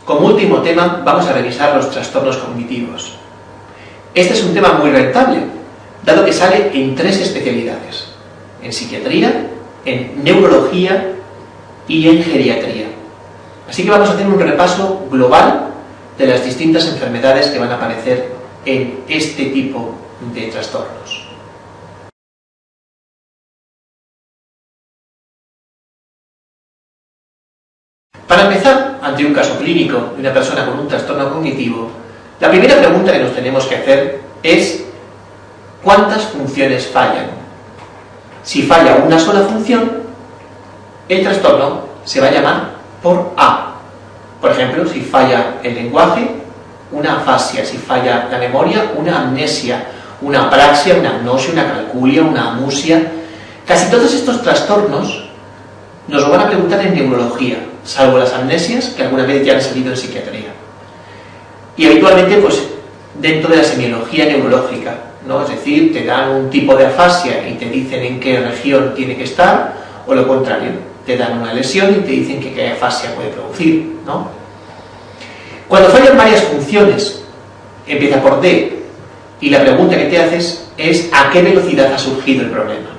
Como último tema, vamos a revisar los trastornos cognitivos. Este es un tema muy rentable, dado que sale en 3 especialidades: en psiquiatría, en neurología y en geriatría. Así que vamos a hacer un repaso global de las distintas enfermedades que van a aparecer en este tipo de trastornos. Para empezar, ante un caso clínico de una persona con un trastorno cognitivo, la primera pregunta que nos tenemos que hacer es ¿cuántas funciones fallan? Si falla una sola función, el trastorno se va a llamar por A. Por ejemplo, si falla el lenguaje, una afasia; si falla la memoria, una amnesia; una apraxia, una agnosia, una calculia, una amusia. Casi todos estos trastornos nos lo van a preguntar en neurología, salvo las amnesias, que alguna vez ya han salido en psiquiatría. Y habitualmente, pues, dentro de la semiología neurológica, ¿no? Es decir, te dan un tipo de afasia y te dicen en qué región tiene que estar, o lo contrario, te dan una lesión y te dicen que qué afasia puede producir, ¿no? Cuando fallan varias funciones, empieza por D, y la pregunta que te haces es ¿a qué velocidad ha surgido el problema?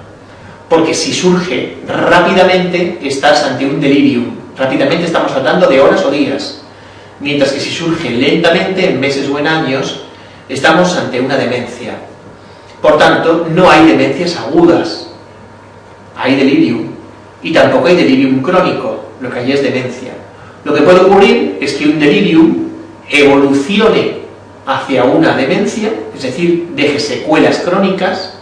Porque si surge rápidamente, estás ante un delirium. Rápidamente estamos hablando de horas o días, mientras que si surge lentamente, en meses o en años, estamos ante una demencia. Por tanto, no hay demencias agudas, hay delirium, y tampoco hay delirium crónico, lo que hay es demencia. Lo que puede ocurrir es que un delirium evolucione hacia una demencia, es decir, deje secuelas crónicas,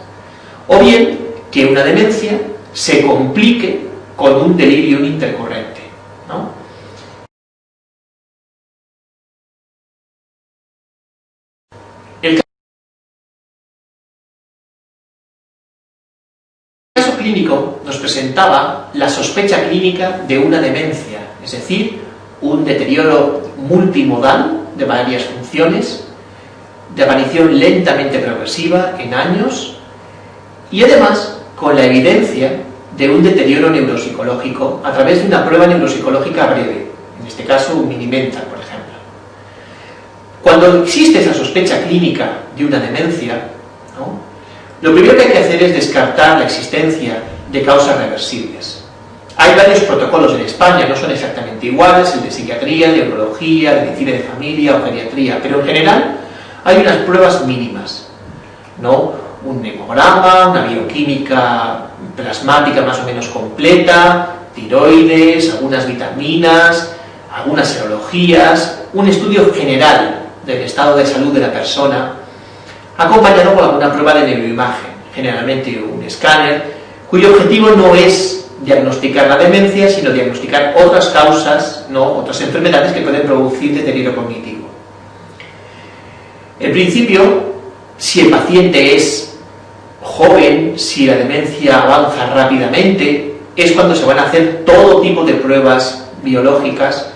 o bien que una demencia se complique con un delirium intercorrente, ¿no? El caso clínico nos presentaba la sospecha clínica de una demencia, es decir, un deterioro multimodal de varias funciones, de aparición lentamente progresiva en años, y además con la evidencia de un deterioro neuropsicológico a través de una prueba neuropsicológica breve, en este caso un Mini-Mental, por ejemplo. Cuando existe esa sospecha clínica de una demencia, ¿no?, lo primero que hay que hacer es descartar la existencia de causas reversibles. Hay varios protocolos en España, no son exactamente iguales, el de psiquiatría, de neurología, de medicina de familia o geriatría, pero en general hay unas pruebas mínimas, ¿no? Un hemograma, una bioquímica plasmática más o menos completa, tiroides, algunas vitaminas, algunas serologías, un estudio general del estado de salud de la persona, acompañado por alguna prueba de neuroimagen, generalmente un escáner, cuyo objetivo no es diagnosticar la demencia, sino diagnosticar otras causas, ¿no?, otras enfermedades que pueden producir deterioro cognitivo. En principio, si el paciente es joven, si la demencia avanza rápidamente, es cuando se van a hacer todo tipo de pruebas biológicas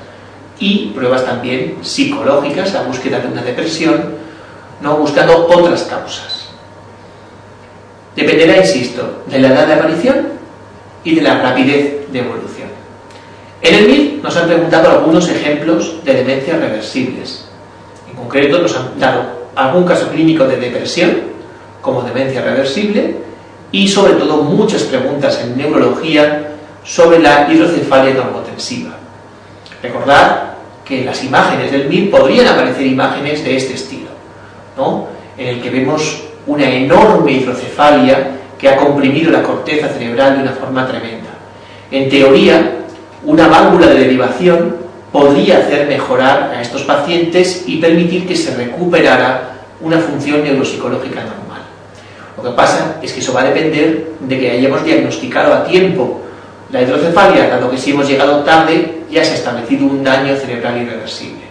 y pruebas también psicológicas, la búsqueda de una depresión, ¿no?, buscando otras causas. Dependerá, insisto, de la edad de aparición y de la rapidez de evolución. En el MIR nos han preguntado algunos ejemplos de demencias reversibles. En concreto nos han dado algún caso clínico de depresión como demencia reversible y sobre todo muchas preguntas en neurología sobre la hidrocefalia normotensiva. Recordad que en las imágenes del MIR podrían aparecer imágenes de este estilo, ¿no?, en el que vemos una enorme hidrocefalia que ha comprimido la corteza cerebral de una forma tremenda. En teoría, una válvula de derivación podría hacer mejorar a estos pacientes y permitir que se recuperara una función neuropsicológica normal. Lo que pasa es que eso va a depender de que hayamos diagnosticado a tiempo la hidrocefalia, dado que si hemos llegado tarde ya se ha establecido un daño cerebral irreversible.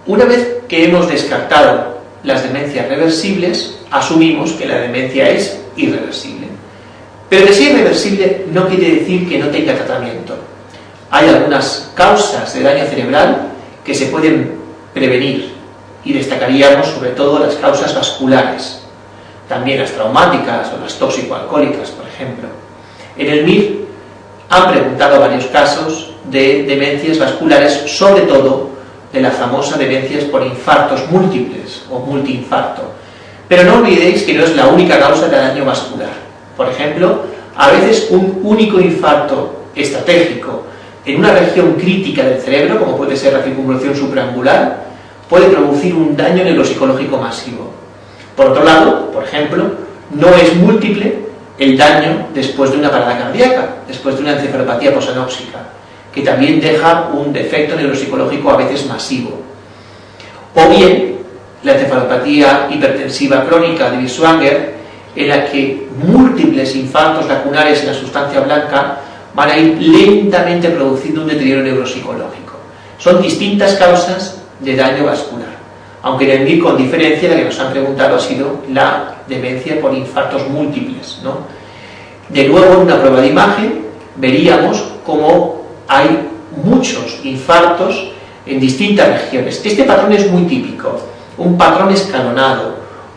Una vez que hemos descartado las demencias reversibles, asumimos que la demencia es irreversible. Pero que sea irreversible no quiere decir que no tenga tratamiento. Hay algunas causas de daño cerebral que se pueden prevenir. y destacaríamos sobre todo las causas vasculares, también las traumáticas o las tóxico-alcohólicas, por ejemplo. En el MIR han preguntado varios casos de demencias vasculares, sobre todo de la famosa demencias por infartos múltiples o multiinfarto. Pero no olvidéis que no es la única causa de daño vascular. Por ejemplo, a veces un único infarto estratégico en una región crítica del cerebro, como puede ser la circunvolución supraangular, puede producir un daño neuropsicológico masivo. Por otro lado, por ejemplo, no es múltiple el daño después de una parada cardíaca, después de una encefalopatía posanóxica, que también deja un defecto neuropsicológico a veces masivo. O bien, la encefalopatía hipertensiva crónica de Binswanger, en la que múltiples infartos lacunares en la sustancia blanca van a ir lentamente produciendo un deterioro neuropsicológico. Son distintas causas de daño vascular, aunque en el MIR con diferencia la que nos han preguntado ha sido la demencia por infartos múltiples, ¿no? De nuevo, en una prueba de imagen veríamos cómo hay muchos infartos en distintas regiones. Este patrón es muy típico, un patrón escalonado,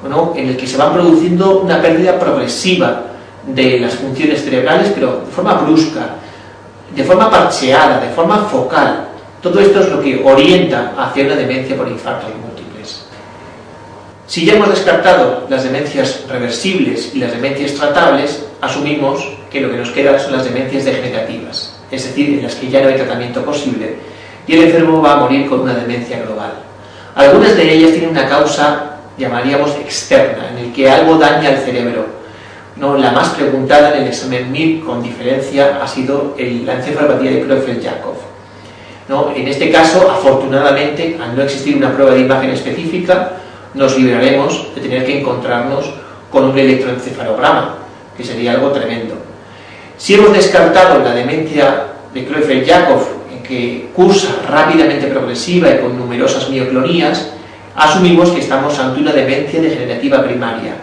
¿no?, en el que se va produciendo una pérdida progresiva de las funciones cerebrales, pero de forma brusca, de forma parcheada, de forma focal. Todo esto es lo que orienta hacia una demencia por infartos múltiples. Si ya hemos descartado las demencias reversibles y las demencias tratables, asumimos que lo que nos queda son las demencias degenerativas, es decir, en las que ya no hay tratamiento posible y el enfermo va a morir con una demencia global. Algunas de ellas tienen una causa, llamaríamos externa, en el que algo daña al cerebro. No, la más preguntada en el examen MIR con diferencia ha sido la encefalopatía de Creutzfeldt-Jakob. ¿No? En este caso, afortunadamente, al no existir una prueba de imagen específica, nos libraremos de tener que encontrarnos con un electroencefalograma, que sería algo tremendo. Si hemos descartado la demencia de Creutzfeldt-Jakob, en que cursa rápidamente progresiva y con numerosas mioclonías, asumimos que estamos ante una demencia degenerativa primaria.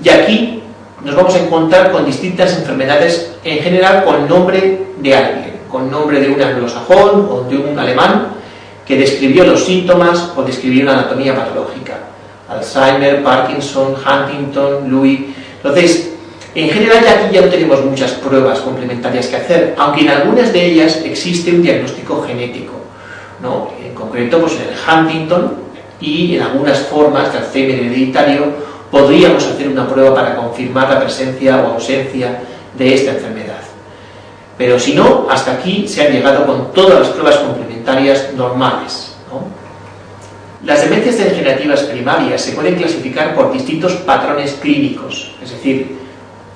Y aquí nos vamos a encontrar con distintas enfermedades, en general con nombre de alguien, con nombre de un anglosajón o de un alemán que describió los síntomas o describió una anatomía patológica. Alzheimer, Parkinson, Huntington, Lewy. Entonces, en general aquí ya no tenemos muchas pruebas complementarias que hacer, aunque en algunas de ellas existe un diagnóstico genético, ¿no? En concreto, pues en el Huntington y en algunas formas de Alzheimer hereditario podríamos hacer una prueba para confirmar la presencia o ausencia de esta enfermedad. Pero si no, hasta aquí se han llegado con todas las pruebas complementarias normales, ¿no? Las demencias degenerativas primarias se pueden clasificar por distintos patrones clínicos, es decir,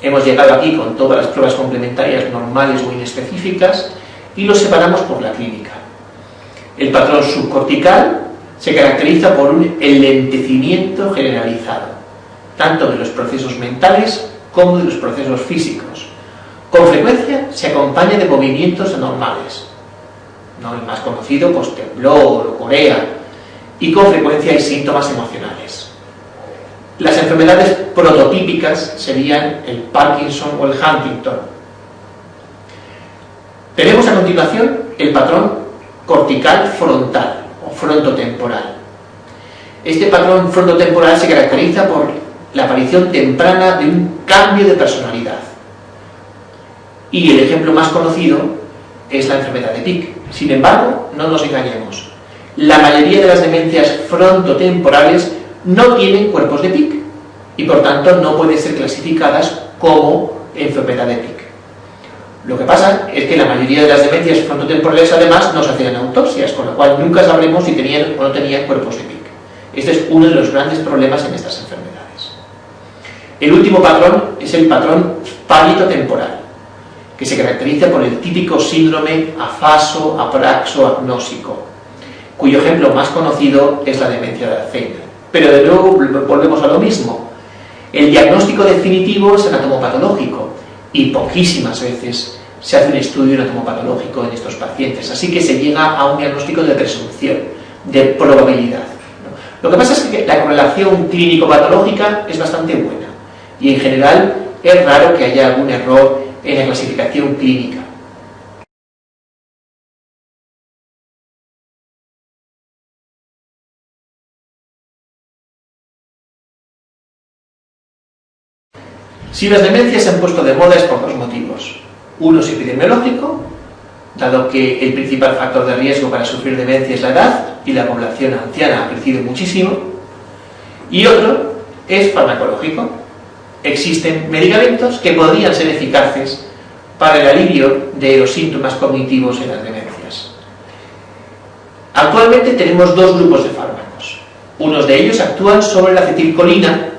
hemos llegado aquí con todas las pruebas complementarias normales o inespecíficas y los separamos por la clínica. El patrón subcortical se caracteriza por un enlentecimiento generalizado, tanto de los procesos mentales como de los procesos físicos. Con frecuencia se acompaña de movimientos anormales, ¿no? El más conocido, pues temblor o corea, y con frecuencia hay síntomas emocionales. Las enfermedades prototípicas serían el Parkinson o el Huntington. Tenemos a continuación el patrón cortical frontal o frontotemporal. Este patrón frontotemporal se caracteriza por la aparición temprana de un cambio de personalidad. Y el ejemplo más conocido es la enfermedad de Pick. Sin embargo, no nos engañemos. La mayoría de las demencias frontotemporales no tienen cuerpos de Pick y por tanto no pueden ser clasificadas como enfermedad de Pick. Lo que pasa es que la mayoría de las demencias frontotemporales además no se hacían autopsias, con lo cual nunca sabremos si tenían o no tenían cuerpos de Pick. Este es uno de los grandes problemas en estas enfermedades. El último patrón es el patrón palitotemporal, que se caracteriza por el típico síndrome afaso-apraxo-agnósico, cuyo ejemplo más conocido es la demencia de Alzheimer. Pero de nuevo volvemos a lo mismo. El diagnóstico definitivo es anatomopatológico y poquísimas veces se hace un estudio anatomopatológico en estos pacientes, así que se llega a un diagnóstico de presunción, de probabilidad, ¿no? Lo que pasa es que la correlación clínico-patológica es bastante buena y en general es raro que haya algún error en la clasificación clínica. Si las demencias se han puesto de moda es por dos motivos. Uno es epidemiológico, dado que el principal factor de riesgo para sufrir demencia es la edad y la población anciana ha crecido muchísimo. Y otro es farmacológico. Existen medicamentos que podrían ser eficaces para el alivio de los síntomas cognitivos en las demencias. Actualmente tenemos dos grupos de fármacos. Unos de ellos actúan sobre la acetilcolina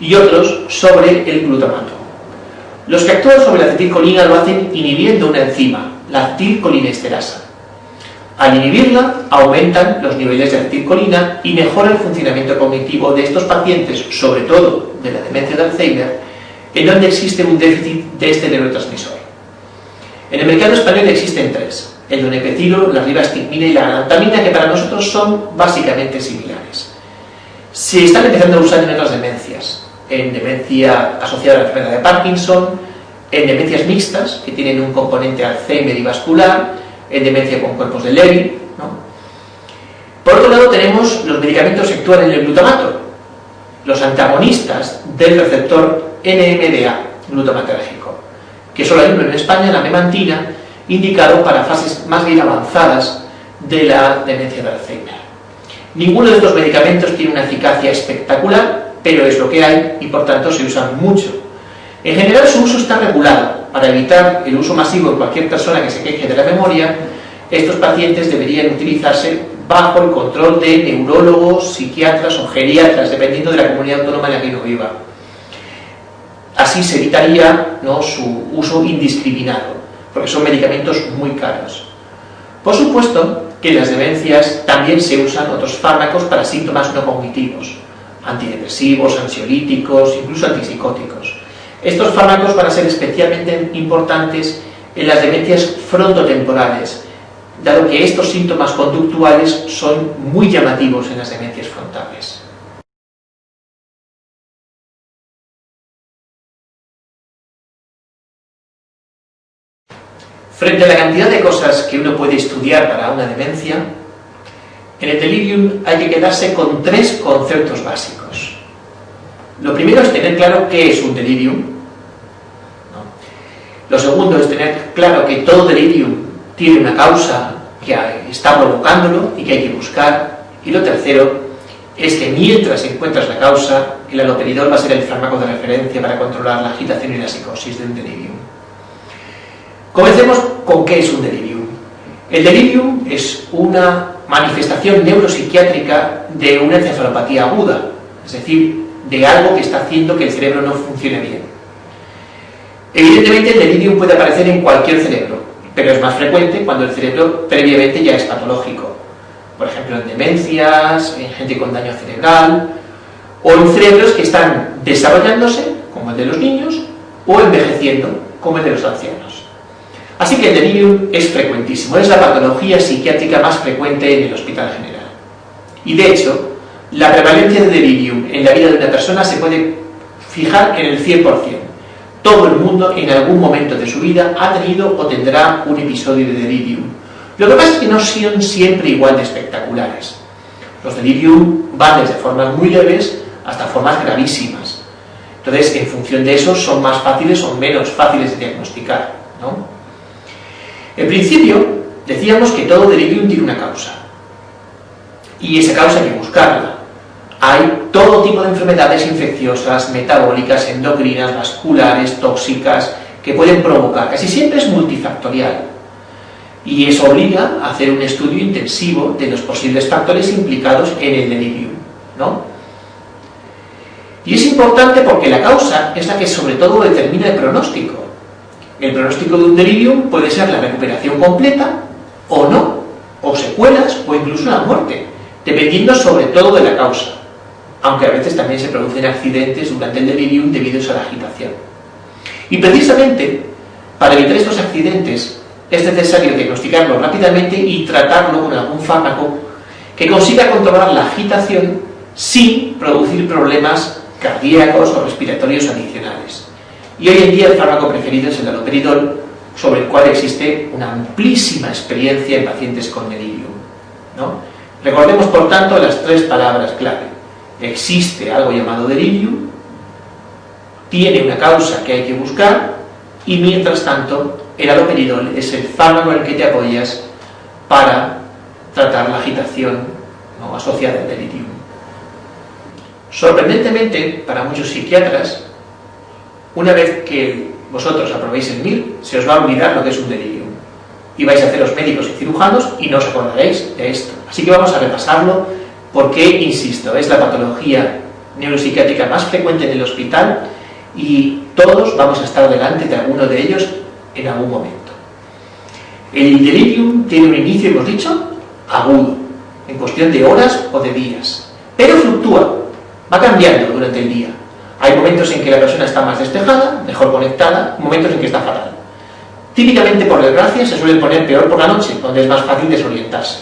y otros sobre el glutamato. Los que actúan sobre la acetilcolina lo hacen inhibiendo una enzima, la acetilcolinesterasa. Al inhibirla, aumentan los niveles de acetilcolina y mejora el funcionamiento cognitivo de estos pacientes, sobre todo de la demencia de Alzheimer, en donde existe un déficit de este neurotransmisor. En el mercado español existen tres: el donepezilo, la ribastigmina y la galantamina, que para nosotros son básicamente similares. Se están empezando a usar en otras demencias, en demencia asociada a la enfermedad de Parkinson, en demencias mixtas, que tienen un componente Alzheimer y vascular, en demencia con cuerpos de Levy, ¿no? Por otro lado tenemos los medicamentos que actúan en el glutamato, los antagonistas del receptor NMDA, glutamatérgico, que solo hay uno en España, la memantina, indicado para fases más bien avanzadas de la demencia de Alzheimer. Ninguno de estos medicamentos tiene una eficacia espectacular, pero es lo que hay y por tanto se usan mucho. En general su uso está regulado. Para evitar el uso masivo en cualquier persona que se queje de la memoria, estos pacientes deberían utilizarse bajo el control de neurólogos, psiquiatras o geriatras, dependiendo de la comunidad autónoma en la que uno viva. Así se evitaría, ¿no?, su uso indiscriminado, porque son medicamentos muy caros. Por supuesto que en las demencias también se usan otros fármacos para síntomas no cognitivos, antidepresivos, ansiolíticos, incluso antipsicóticos. Estos fármacos van a ser especialmente importantes en las demencias frontotemporales, dado que estos síntomas conductuales son muy llamativos en las demencias frontales. Frente a la cantidad de cosas que uno puede estudiar para una demencia, en el delirium hay que quedarse con tres conceptos básicos. Lo primero es tener claro qué es un delirium, ¿no? Lo segundo es tener claro que todo delirium tiene una causa que está provocándolo y que hay que buscar. Y lo tercero es que mientras encuentras la causa, el haloperidol va a ser el fármaco de referencia para controlar la agitación y la psicosis de un delirium. Comencemos con qué es un delirium. El delirium es una manifestación neuropsiquiátrica de una encefalopatía aguda, es decir, de algo que está haciendo que el cerebro no funcione bien. Evidentemente el delirium puede aparecer en cualquier cerebro, pero es más frecuente cuando el cerebro previamente ya es patológico. Por ejemplo, en demencias, en gente con daño cerebral, o en cerebros que están desarrollándose, como el de los niños, o envejeciendo, como el de los ancianos. Así que el delirium es frecuentísimo, es la patología psiquiátrica más frecuente en el hospital general. Y de hecho, la prevalencia de delirium en la vida de una persona se puede fijar en el 100%. Todo el mundo en algún momento de su vida ha tenido o tendrá un episodio de delirium. Lo que pasa es que no son siempre igual de espectaculares. Los delirium van desde formas muy leves hasta formas gravísimas. Entonces, en función de eso, son más fáciles o menos fáciles de diagnosticar, ¿no? En principio, decíamos que todo delirium tiene una causa. Y esa causa hay que buscarla. Hay todo tipo de enfermedades infecciosas, metabólicas, endocrinas, vasculares, tóxicas, que pueden provocar. Casi siempre es multifactorial. Y eso obliga a hacer un estudio intensivo de los posibles factores implicados en el delirium, ¿no? Y es importante porque la causa es la que sobre todo determina el pronóstico. El pronóstico de un delirium puede ser la recuperación completa o no, o secuelas o incluso la muerte, dependiendo sobre todo de la causa, aunque a veces también se producen accidentes durante el delirium debido a la agitación. Y precisamente para evitar estos accidentes es necesario diagnosticarlo rápidamente y tratarlo con algún fármaco que consiga controlar la agitación sin producir problemas cardíacos o respiratorios adicionales. Y hoy en día el fármaco preferido es el haloperidol, sobre el cual existe una amplísima experiencia en pacientes con delirium, ¿no? Recordemos, por tanto, las tres palabras clave. Existe algo llamado delirium, tiene una causa que hay que buscar y mientras tanto el haloperidol es el fármaco en el que te apoyas para tratar la agitación, ¿no?, asociada al delirium. Sorprendentemente, para muchos psiquiatras, una vez que vosotros aprobéis el MIR, se os va a olvidar lo que es un delirium. Y vais a haceros médicos y cirujanos y no os acordaréis de esto. Así que vamos a repasarlo porque, insisto, es la patología neuropsiquiátrica más frecuente en el hospital y todos vamos a estar delante de alguno de ellos en algún momento. El delirium tiene un inicio, hemos dicho, agudo, en cuestión de horas o de días, pero fluctúa, va cambiando durante el día. Hay momentos en que la persona está más despejada, mejor conectada, momentos en que está fatal. Típicamente, por desgracia, se suele poner peor por la noche, donde es más fácil desorientarse.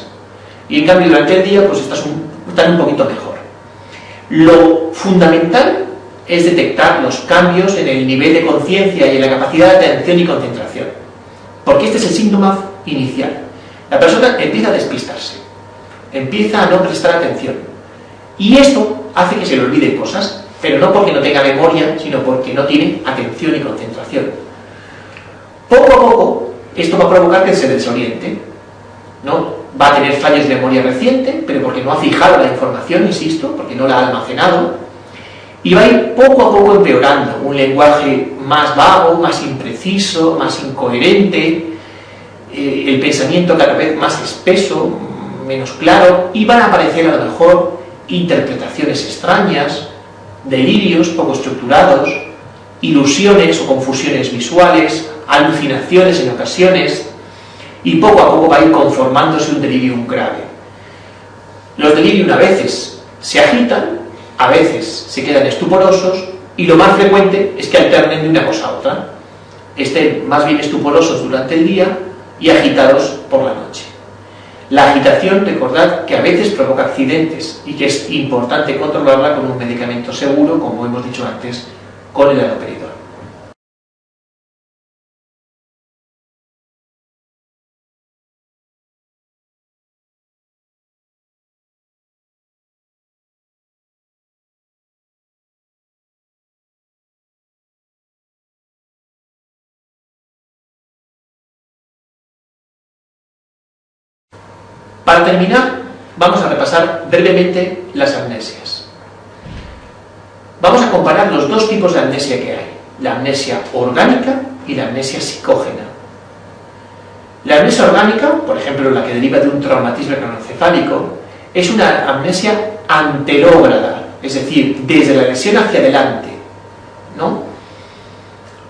Y en cambio, durante el día, pues están un poquito mejor. Lo fundamental es detectar los cambios en el nivel de conciencia y en la capacidad de atención y concentración. Porque este es el síntoma inicial. La persona empieza a despistarse, empieza a no prestar atención. Y esto hace que se le olviden cosas, pero no porque no tenga memoria, sino porque no tiene atención y concentración. Poco a poco, esto va a provocar que se desoriente, ¿no? Va a tener fallos de memoria reciente, pero porque no ha fijado la información, insisto, porque no la ha almacenado, y va a ir poco a poco empeorando, un lenguaje más vago, más impreciso, más incoherente, el pensamiento cada vez más espeso, menos claro, y van a aparecer a lo mejor interpretaciones extrañas, delirios poco estructurados, ilusiones o confusiones visuales, alucinaciones en ocasiones, y poco a poco va a ir conformándose un delirium grave. Los delirium a veces se agitan, a veces se quedan estuporosos, y lo más frecuente es que alternen de una cosa a otra. Estén más bien estuporosos durante el día y agitados por la noche. La agitación, recordad que a veces provoca accidentes y que es importante controlarla con un medicamento seguro, como hemos dicho antes, con el haloperidol. Para terminar, vamos a repasar brevemente las amnesias. Vamos a comparar los dos tipos de amnesia que hay, la amnesia orgánica y la amnesia psicógena. La amnesia orgánica, por ejemplo, la que deriva de un traumatismo craneoencefálico, es una amnesia anterógrada, es decir, desde la lesión hacia adelante, ¿no?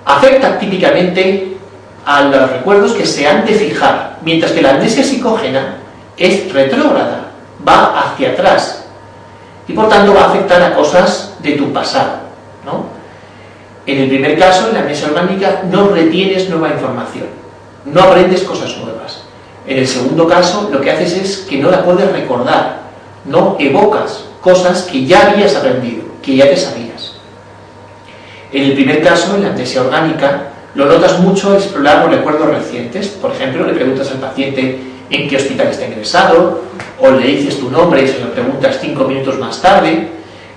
Afecta típicamente a los recuerdos que se han de fijar, mientras que la amnesia psicógena es retrógrada, va hacia atrás y por tanto va a afectar a cosas de tu pasado, ¿no? En el primer caso, en la amnesia orgánica, no retienes nueva información, no aprendes cosas nuevas. En el segundo caso, lo que haces es que no la puedes recordar, no evocas cosas que ya habías aprendido, que ya te sabías. En el primer caso, en la amnesia orgánica, lo notas mucho al explorar los recuerdos recientes. Por ejemplo, le preguntas al paciente en qué hospital está ingresado, o le dices tu nombre y se lo preguntas 5 minutos más tarde.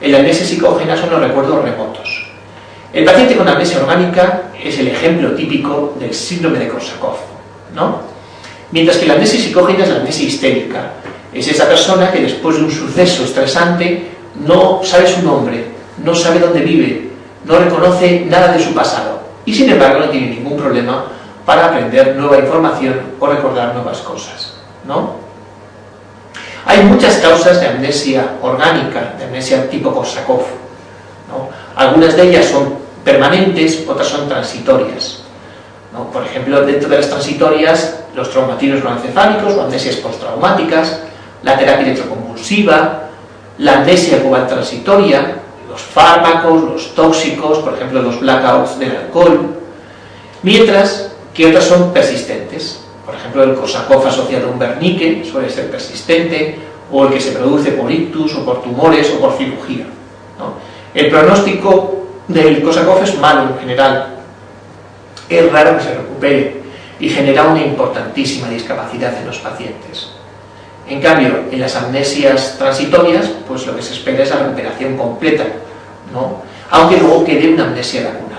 En la amnesia psicógena son los recuerdos remotos. El paciente con amnesia orgánica es el ejemplo típico del síndrome de Korsakoff, ¿no? Mientras que la amnesia psicógena es la amnesia histérica. Es esa persona que después de un suceso estresante no sabe su nombre, no sabe dónde vive, no reconoce nada de su pasado y sin embargo no tiene ningún problema para aprender nueva información o recordar nuevas cosas, ¿no? Hay muchas causas de amnesia orgánica, de amnesia tipo Korsakoff, ¿no? Algunas de ellas son permanentes, otras son transitorias, ¿no? Por ejemplo, dentro de las transitorias, los traumatismos craneoencefálicos o amnesias postraumáticas, la terapia electroconvulsiva, la amnesia global transitoria, los fármacos, los tóxicos, por ejemplo, los blackouts del alcohol, mientras que otras son persistentes. Por ejemplo, el Korsakoff asociado a un Wernicke suele ser persistente, o el que se produce por ictus, o por tumores, o por cirugía, ¿no? El pronóstico del Korsakoff es malo en general, es raro que se recupere y genera una importantísima discapacidad en los pacientes. En cambio, en las amnesias transitorias, pues lo que se espera es la recuperación completa, ¿no? aunque luego quede una amnesia lacunar.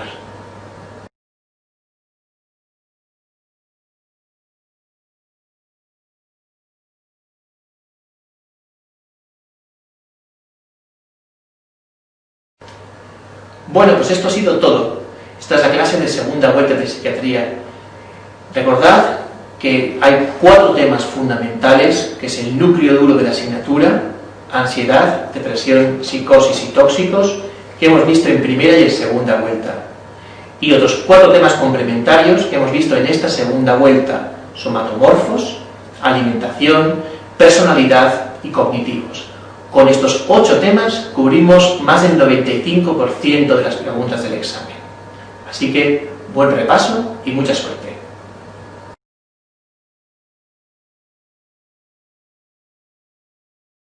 Bueno, pues esto ha sido todo. Esta es la clase de segunda vuelta de psiquiatría. Recordad que hay 4 temas fundamentales, que es el núcleo duro de la asignatura: ansiedad, depresión, psicosis y tóxicos, que hemos visto en primera y en segunda vuelta. Y otros 4 temas complementarios que hemos visto en esta segunda vuelta: somatomorfos, alimentación, personalidad y cognitivos. Con estos 8 temas cubrimos más del 95% de las preguntas del examen. Así que, buen repaso y mucha suerte.